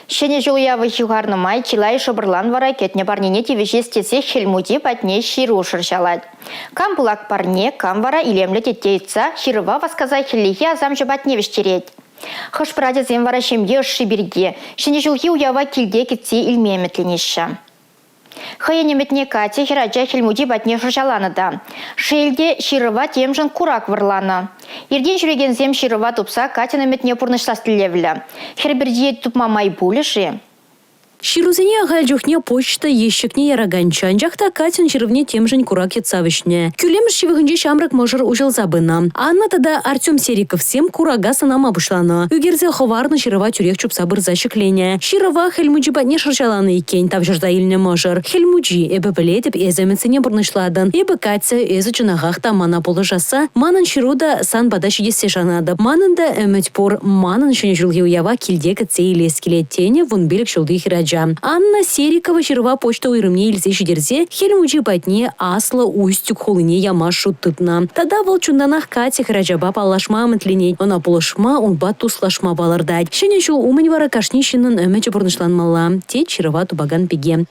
Шене жылуявы югарны май чилай шобырлан вара кетне барнене тивежестесе хельмуди патне ширу шыршалать. Кам булак парне, кам вара илемле теттейца, хирыва васказа хеллихе азам жабатне вештереть. Хышпраде зем вара шемге шиберге, шене жылхи уява килде кетсе илмеметленеща. Хаяниметне Катя хираджа хельмуди батне шыршаланыда. Шелде ширыва темжын курак варлана. Ирден жүреген зем ширыва тупса Катя наметне пурнышластылевля. Хербердие тупмамай булеши. Ширузене агальжухне почта ещекне яраганчан, жахта Катин ширывне темжень курак етсавышне. Кюлем шивыгынже шамрак можыр ужил забына. Анна тада Артем Сериков сем курага санама бушлана. Үгерзе ховарны ширыва тюрек чупса бырза шеклене. Ширыва хельмуджи батне шыршаланы икен тавжырда илне можыр. Хельмуджи эбі білетіп эземенсене бұрнышладын. Эбі Катя эзі чынағақ тамана полы жаса. Манын шируда сан бадаш есе жанады. Манында әмет пор манын шыне жылғы уява килде кітсе илес келеттене вун белік жылды хираджа. Анна Серикова ширва почта уйрымне илсе шидерзе хельмуджи батне аслы уйстюк холыне ямашу тытна. Тада волчунданах Катя хираджаба палашма мытленей. Она полышма унба туслашма балардать. Шене жыл умань вара кашнищинын әмечі бұрнышланмала. Те ширва тубаган пеге.